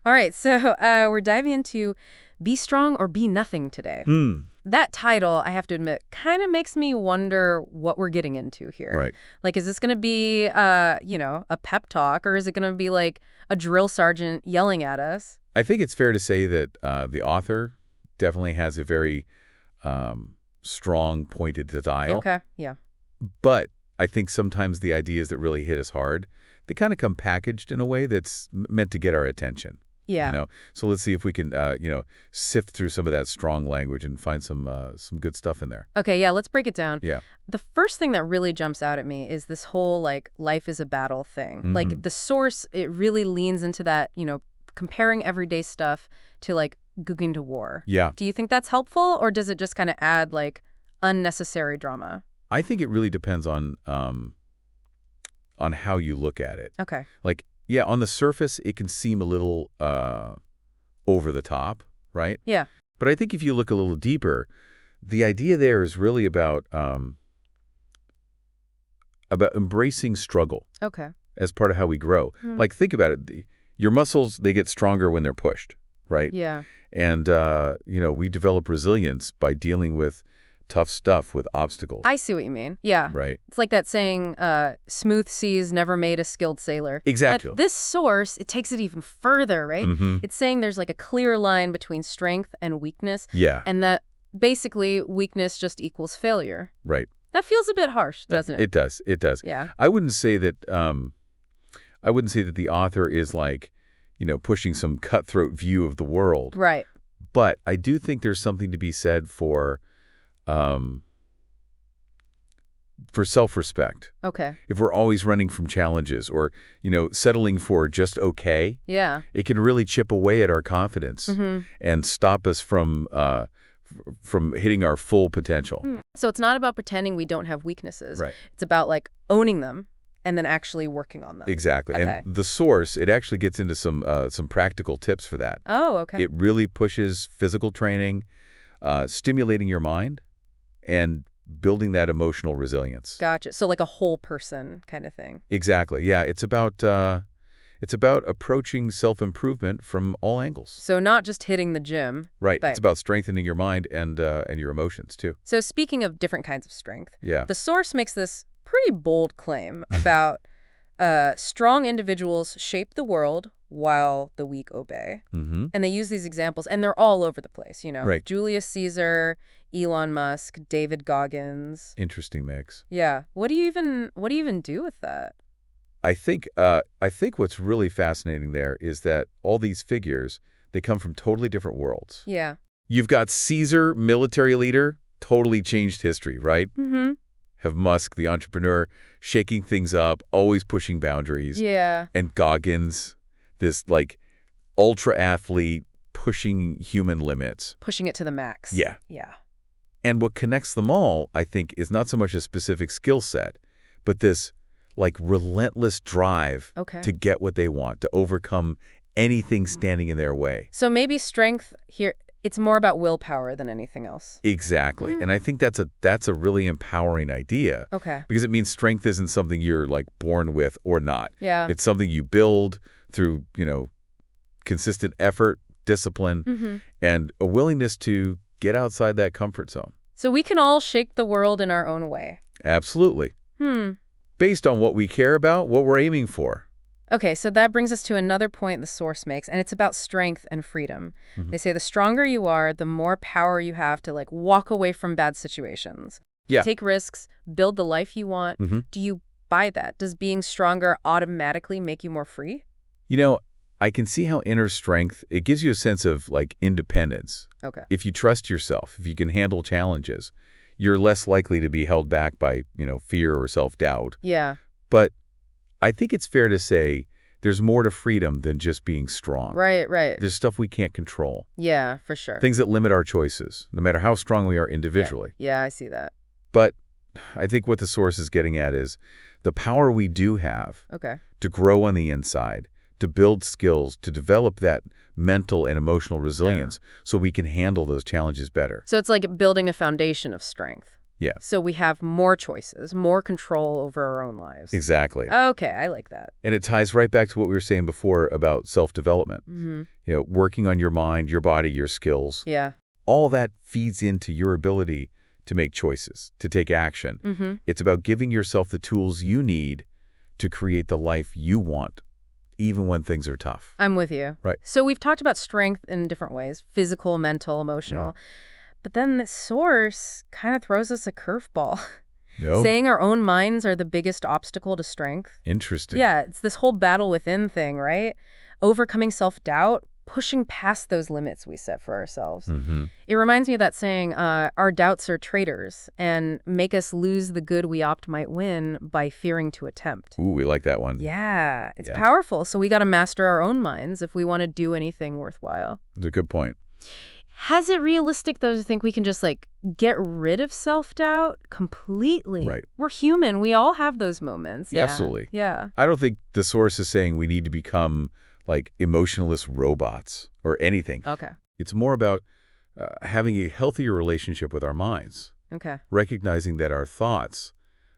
All right, so we're diving into Be Strong or Be Nothing today. That title, I have to admit, kind of makes me wonder what we're getting into here. Right. Like, is this going to be, a pep talk, or is it going to be like a drill sergeant yelling at us? I think it's fair to say that the author definitely has a very strong, pointed style. Okay, yeah. But I think sometimes the ideas that really hit us hard, they kind of come packaged in a way that's meant to get our attention. Yeah. So let's see if we can, sift through some of that strong language and find some good stuff in there. Okay, yeah, let's break it down. Yeah. The first thing that really jumps out at me is this whole, like, life is a battle thing. Like, the source, it really leans into that, comparing everyday stuff to, like, going to war. Yeah. Do you think that's helpful, or does it just kind of add, like, unnecessary drama? I think it really depends on how you look at it. Okay. Like, yeah, on the surface, it can seem a little over the top, right? Yeah. But I think if you look a little deeper, the idea there is really about embracing struggle Okay. as part of how we grow. Like, think about it. Your muscles, they get stronger when they're pushed, right? Yeah. And, we develop resilience by dealing with tough stuff, with obstacles. I see what you mean. Yeah. Right. It's like that saying, smooth seas never made a skilled sailor. Exactly. At this source, it takes it even further, right? It's saying there's like a clear line between strength and weakness. Yeah. And that basically weakness just equals failure. Right. That feels a bit harsh, doesn't it? It does. It does. Yeah. I wouldn't say that the author is like, pushing some cutthroat view of the world. Right. But I do think there's something to be said for self-respect. Okay. If we're always running from challenges or, settling for just okay, Yeah. it can really chip away at our confidence and stop us from hitting our full potential. So it's not about pretending we don't have weaknesses. Right. It's about like owning them and then actually working on them. Exactly. Okay. And the source, it actually gets into some practical tips for that. Oh, okay. It really pushes physical training, stimulating your mind, and building that emotional resilience. Gotcha. So like a whole person kind of thing. Exactly. Yeah, it's about approaching self-improvement from all angles. So not just hitting the gym. Right. But It's about strengthening your mind and your emotions too. So speaking of different kinds of strength, Yeah. the source makes this pretty bold claim about strong individuals shape the world while the weak obey. And they use these examples, and they're all over the place, Right. Julius Caesar, Elon Musk, David Goggins. Interesting mix. Yeah. What do you even do with that? I think what's really fascinating there is that all these figures, they come from totally different worlds. Yeah. You've got Caesar, military leader, totally changed history, right? Have Musk, the entrepreneur, shaking things up, always pushing boundaries. Yeah. And Goggins, this like ultra athlete pushing human limits. Pushing it to the max. Yeah. Yeah. And what connects them all, I think, is not so much a specific skill set, but this like relentless drive to get what they want, to overcome anything standing in their way. So maybe strength here, it's more about willpower than anything else. Exactly. And I think that's a really empowering idea. Okay. Because it means strength isn't something you're like born with or not. Yeah. It's something you build through, consistent effort, discipline, and a willingness to get outside that comfort zone. So we can all shake the world in our own way. Absolutely. Based on what we care about, what we're aiming for. Okay, so that brings us to another point the source makes, and it's about strength and freedom. They say the stronger you are, the more power you have to like walk away from bad situations. Yeah. Take risks, build the life you want. Do you buy that? Does being stronger automatically make you more free? I can see how inner strength, it gives you a sense of like independence. Okay. If you trust yourself, if you can handle challenges, you're less likely to be held back by, fear or self-doubt. Yeah. But I think it's fair to say there's more to freedom than just being strong. Right. There's stuff we can't control. Yeah, for sure. Things that limit our choices, no matter how strong we are individually. Yeah, I see that. But I think what the source is getting at is the power we do have to grow on the inside, to build skills, to develop that mental and emotional resilience so we can handle those challenges better. So it's like building a foundation of strength. Yeah. So we have more choices, more control over our own lives. Exactly. Okay, I like that. And it ties right back to what we were saying before about self-development. Working on your mind, your body, your skills. Yeah. All that feeds into your ability to make choices, to take action. It's about giving yourself the tools you need to create the life you want, even when things are tough. I'm with you. Right. So we've talked about strength in different ways, physical, mental, emotional. But then the source kind of throws us a curveball. No. Saying our own minds are the biggest obstacle to strength. Interesting. Yeah, it's this whole battle within thing, right? Overcoming self-doubt, pushing past those limits we set for ourselves. It reminds me of that saying, our doubts are traitors and make us lose the good we opt might win by fearing to attempt. Ooh, we like that one. Yeah, it's powerful. So we got to master our own minds if we want to do anything worthwhile. That's a good point. Is it realistic, though, to think we can just, get rid of self-doubt completely? Right. We're human. We all have those moments. Yeah. Absolutely. Yeah. I don't think the source is saying we need to become, emotionless robots or anything. Okay. It's more about having a healthier relationship with our minds. Okay. Recognizing that our thoughts,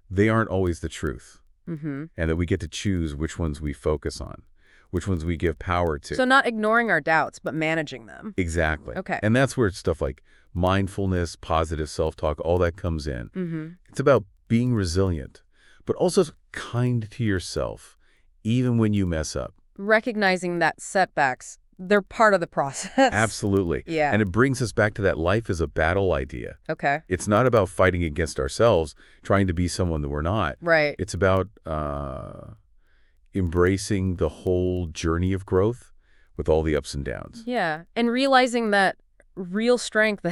they aren't always the truth. And that we get to choose which ones we focus on, which ones we give power to. So not ignoring our doubts, but managing them. Exactly. Okay. And that's where stuff like mindfulness, positive self-talk, all that comes in. It's about being resilient, but also kind to yourself, even when you mess up. Recognizing that setbacks, they're part of the process. Absolutely. Yeah. And it brings us back to that life is a battle idea. Okay. It's not about fighting against ourselves, trying to be someone that we're not. Right. It's about embracing the whole journey of growth with all the ups and downs. Yeah. And realizing that real strength,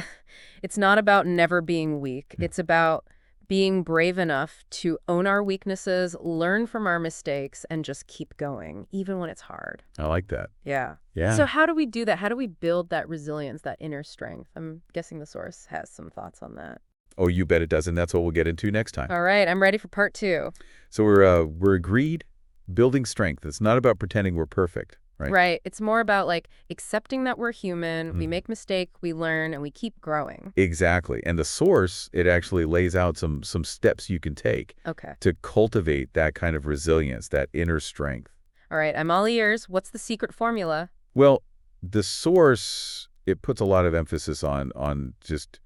it's not about never being weak. It's about being brave enough to own our weaknesses, learn from our mistakes, and just keep going, even when it's hard. I like that. Yeah. Yeah. So how do we do that? How do we build that resilience, that inner strength? I'm guessing the source has some thoughts on that. Oh, you bet it does, and that's what we'll get into next time. All right. I'm ready for part 2. So we're agreed. Building strength. It's not about pretending we're perfect, right? Right. It's more about accepting that we're human, we make mistakes, we learn, and we keep growing. Exactly. And the source, it actually lays out some steps you can take to cultivate that kind of resilience, that inner strength. All right. I'm all ears. What's the secret formula? Well, the source, it puts a lot of emphasis on just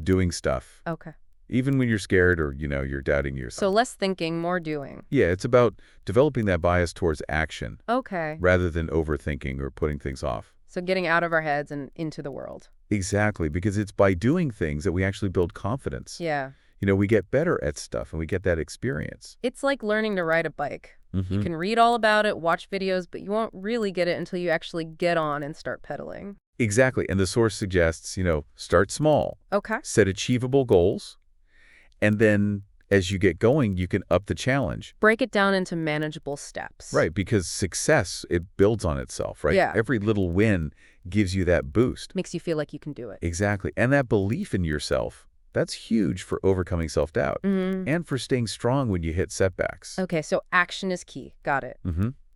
doing stuff. Okay. Even when you're scared or, you're doubting yourself. So less thinking, more doing. Yeah, it's about developing that bias towards action. Okay. Rather than overthinking or putting things off. So getting out of our heads and into the world. Exactly, because it's by doing things that we actually build confidence. Yeah. We get better at stuff and we get that experience. It's like learning to ride a bike. You can read all about it, watch videos, but you won't really get it until you actually get on and start pedaling. Exactly, and the source suggests, start small. Okay. Set achievable goals. And then as you get going, you can up the challenge. Break it down into manageable steps. Right, because success, it builds on itself, right? Yeah. Every little win gives you that boost. Makes you feel like you can do it. Exactly. And that belief in yourself, that's huge for overcoming self-doubt and for staying strong when you hit setbacks. Okay, so action is key. Got it.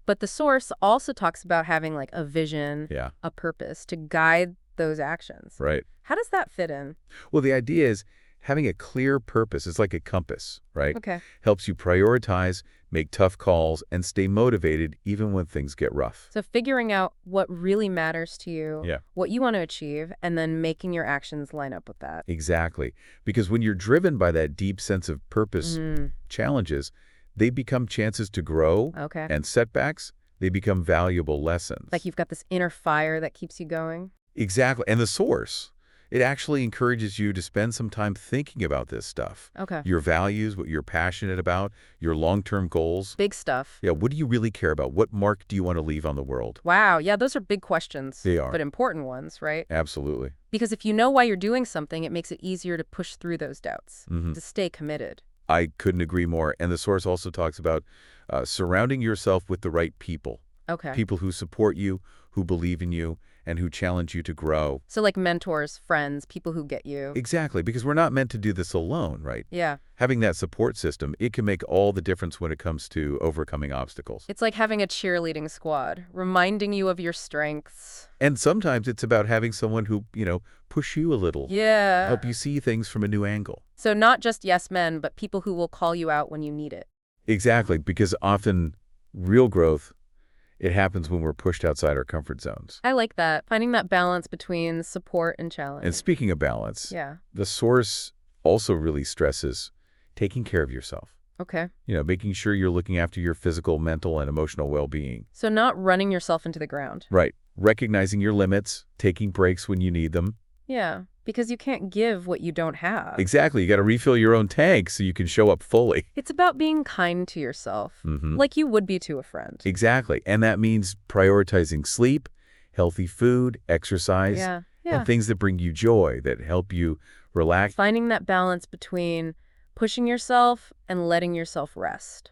But the source also talks about having a vision, a purpose to guide those actions. Right. How does that fit in? Well, the idea is having a clear purpose. It's like a compass, right? Okay. Helps you prioritize, make tough calls, and stay motivated even when things get rough. So figuring out what really matters to you, what you want to achieve, and then making your actions line up with that. Exactly. Because when you're driven by that deep sense of purpose, challenges, they become chances to grow. Okay. And setbacks, they become valuable lessons. Like you've got this inner fire that keeps you going. Exactly. And the source, it actually encourages you to spend some time thinking about this stuff. Okay. Your values, what you're passionate about, your long-term goals. Big stuff. Yeah, what do you really care about? What mark do you want to leave on the world? Wow, yeah, those are big questions. They are. But important ones, right? Absolutely. Because if you know why you're doing something, it makes it easier to push through those doubts, to stay committed. I couldn't agree more. And the source also talks about surrounding yourself with the right people. Okay. People who support you, who believe in you, and who challenge you to grow. So like mentors, friends, people who get you. Exactly, because we're not meant to do this alone, right? Yeah. Having that support system, it can make all the difference when it comes to overcoming obstacles. It's like having a cheerleading squad, reminding you of your strengths. And sometimes it's about having someone who, push you a little. Yeah. Help you see things from a new angle. So not just yes men, but people who will call you out when you need it. Exactly, because often real growth, it happens when we're pushed outside our comfort zones. I like that, finding that balance between support and challenge. And speaking of balance, Yeah. the source also really stresses taking care of yourself. Okay. Making sure you're looking after your physical, mental, and emotional well-being. So not running yourself into the ground. Right. Recognizing your limits, taking breaks when you need them. Yeah, because you can't give what you don't have. Exactly. You got to refill your own tank so you can show up fully. It's about being kind to yourself, like you would be to a friend. Exactly. And that means prioritizing sleep, healthy food, exercise, and things that bring you joy, that help you relax. Finding that balance between pushing yourself and letting yourself rest.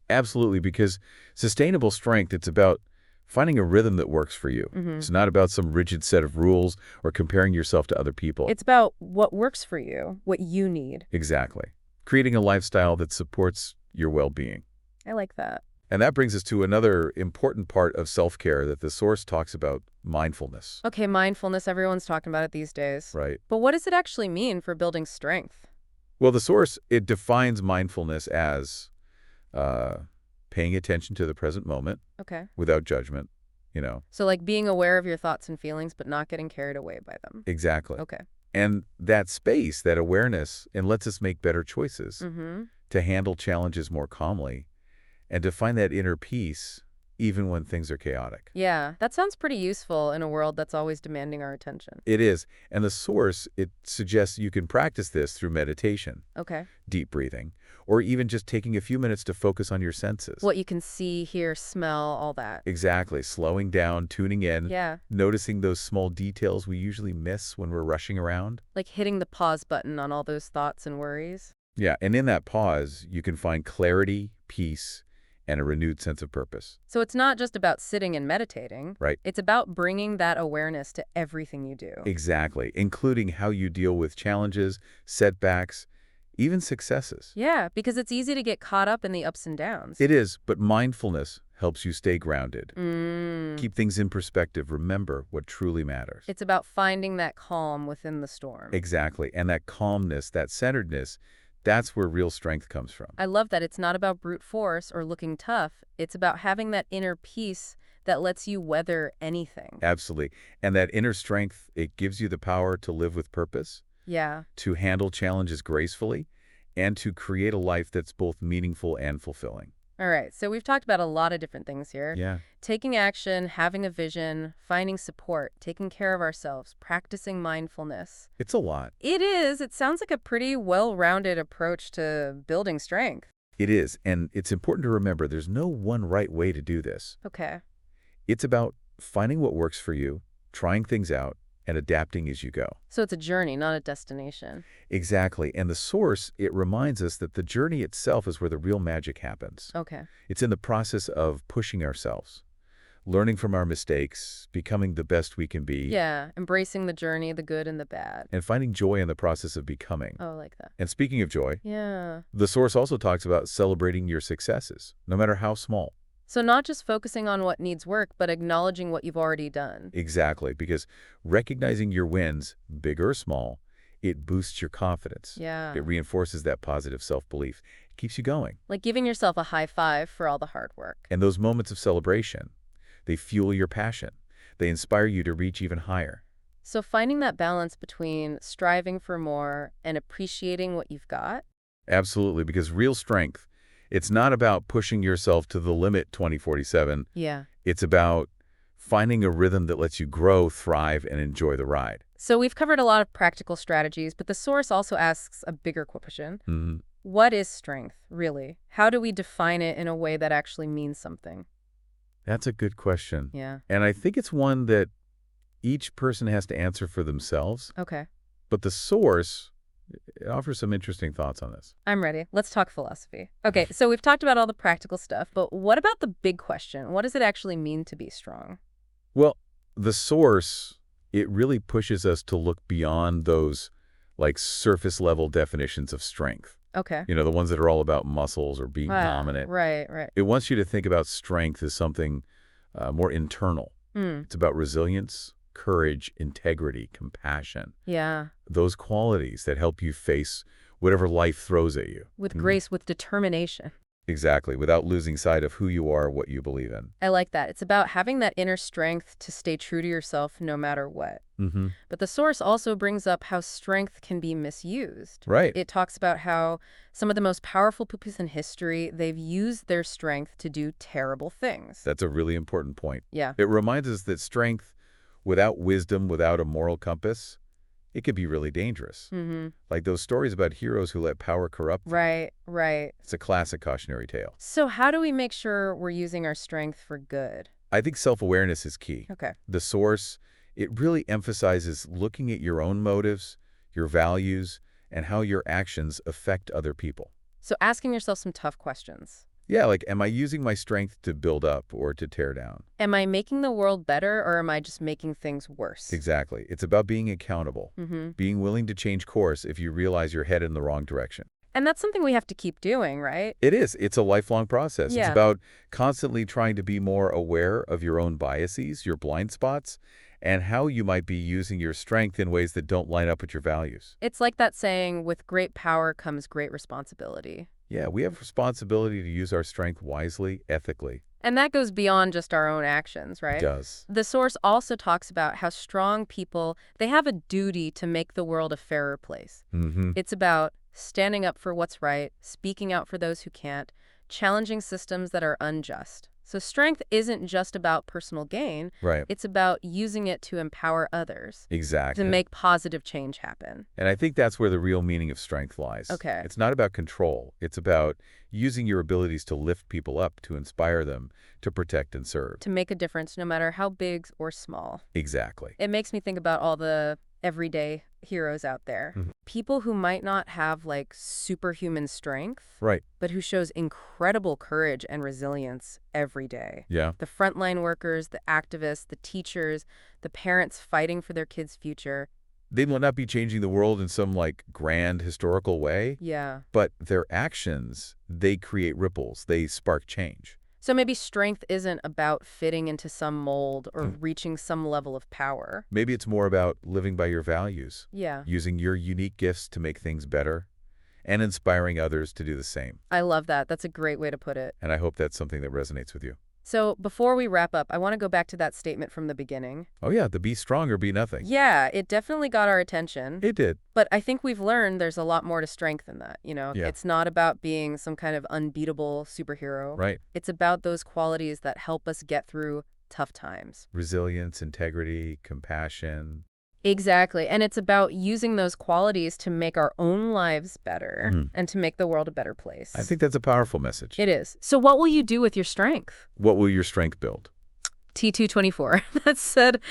Absolutely, because sustainable strength, it's about finding a rhythm that works for you. It's not about some rigid set of rules or comparing yourself to other people. It's about what works for you, what you need. Exactly. Creating a lifestyle that supports your well-being. I like that. And that brings us to another important part of self-care that the source talks about, mindfulness. Okay, mindfulness, everyone's talking about it these days. Right. But what does it actually mean for building strength? Well, the source, it defines mindfulness as paying attention to the present moment without judgment, So like being aware of your thoughts and feelings, but not getting carried away by them. Exactly. Okay. And that space, that awareness, and lets us make better choices to handle challenges more calmly and to find that inner peace even when things are chaotic. Yeah, that sounds pretty useful in a world that's always demanding our attention. It is. And the source, it suggests you can practice this through meditation, deep breathing, or even just taking a few minutes to focus on your senses. What you can see, hear, smell, all that. Exactly. Slowing down, tuning in, Yeah. noticing those small details we usually miss when we're rushing around. Like hitting the pause button on all those thoughts and worries. Yeah, and in that pause, you can find clarity, peace, and a renewed sense of purpose. So it's not just about sitting and meditating. Right. It's about bringing that awareness to everything you do. Exactly, including how you deal with challenges, setbacks, even successes. Yeah, because it's easy to get caught up in the ups and downs. It is, but mindfulness helps you stay grounded. Keep things in perspective. Remember what truly matters. It's about finding that calm within the storm. Exactly, and that calmness, that centeredness, that's where real strength comes from. I love that it's not about brute force or looking tough. It's about having that inner peace that lets you weather anything. Absolutely. And that inner strength, it gives you the power to live with purpose, to handle challenges gracefully, and to create a life that's both meaningful and fulfilling. All right, so we've talked about a lot of different things here. Yeah. Taking action, having a vision, finding support, taking care of ourselves, practicing mindfulness. It's a lot. It is. It sounds like a pretty well-rounded approach to building strength. It is, and it's important to remember there's no one right way to do this. Okay. It's about finding what works for you, trying things out, and adapting as you go. So it's a journey, not a destination. Exactly. And the source, it reminds us that the journey itself is where the real magic happens. Okay. It's in the process of pushing ourselves, learning from our mistakes, becoming the best we can be. Yeah, embracing the journey, the good and the bad. And finding joy in the process of becoming. Oh, I like that. And speaking of joy, Yeah. the source also talks about celebrating your successes, no matter how small. So not just focusing on what needs work, but acknowledging what you've already done. Exactly, because recognizing your wins, big or small, it boosts your confidence. Yeah. It reinforces that positive self-belief. It keeps you going. Like giving yourself a high five for all the hard work. And those moments of celebration, they fuel your passion. They inspire you to reach even higher. So finding that balance between striving for more and appreciating what you've got. Absolutely, because real strength, it's not about pushing yourself to the limit 2047. Yeah. It's about finding a rhythm that lets you grow, thrive, and enjoy the ride. So we've covered a lot of practical strategies, but the source also asks a bigger question. What is strength, really? How do we define it in a way that actually means something? That's a good question. Yeah. And I think it's one that each person has to answer for themselves. Okay. But the source, it offers some interesting thoughts on this. I'm ready. Let's talk philosophy. Okay, so we've talked about all the practical stuff, but what about the big question? What does it actually mean to be strong? Well, The Source, it really pushes us to look beyond those, like, surface-level definitions of strength. Okay. The ones that are all about muscles or being dominant. Right, right. It wants you to think about strength as something more internal. It's about resilience, courage, integrity, compassion. Yeah. Those qualities that help you face whatever life throws at you. With grace, with determination. Exactly, without losing sight of who you are, what you believe in. I like that. It's about having that inner strength to stay true to yourself no matter what. But the Source also brings up how strength can be misused. Right. It talks about how some of the most powerful people in history, they've used their strength to do terrible things. That's a really important point. Yeah. It reminds us that strength without wisdom, without a moral compass, it could be really dangerous. Like those stories about heroes who let power corrupt them. Right, right. It's a classic cautionary tale. So how do we make sure we're using our strength for good? I think self-awareness is key. Okay. The Source, it really emphasizes looking at your own motives, your values, and how your actions affect other people. So asking yourself some tough questions. Yeah, like, am I using my strength to build up or to tear down? Am I making the world better, or am I just making things worse? Exactly. It's about being accountable, being willing to change course if you realize you're headed in the wrong direction. And that's something we have to keep doing, right? It is. It's a lifelong process. Yeah. It's about constantly trying to be more aware of your own biases, your blind spots, and how you might be using your strength in ways that don't line up with your values. It's like that saying, with great power comes great responsibility. Yeah, we have responsibility to use our strength wisely, ethically. And that goes beyond just our own actions, right? It does. The Source also talks about how strong people, they have a duty to make the world a fairer place. It's about standing up for what's right, speaking out for those who can't, challenging systems that are unjust. So strength isn't just about personal gain. Right. It's about using it to empower others. Exactly. To make positive change happen. And I think that's where the real meaning of strength lies. Okay. It's not about control. It's about using your abilities to lift people up, to inspire them, to protect and serve. To make a difference, no matter how big or small. Exactly. It makes me think about all the everyday heroes out there. People who might not have like superhuman strength, Right. but who shows incredible courage and resilience every day. Yeah. The frontline workers, the activists, the teachers, the parents fighting for their kids' future. They will not be changing the world in some, like, grand historical way. Yeah. But their actions, they create ripples. They spark change. So maybe strength isn't about fitting into some mold or reaching some level of power. Maybe it's more about living by your values. Yeah. Using your unique gifts to make things better and inspiring others to do the same. I love that. That's a great way to put it. And I hope that's something that resonates with you. So before we wrap up, I want to go back to that statement from the beginning. Oh yeah, the be strong or be nothing. Yeah, it definitely got our attention. It did. But I think we've learned there's a lot more to strength than that. Yeah. It's not about being some kind of unbeatable superhero. Right. It's about those qualities that help us get through tough times. Resilience, integrity, compassion. Exactly. And it's about using those qualities to make our own lives better and to make the world a better place. I think that's a powerful message. It is. So what will you do with your strength? What will your strength build? T224. That said,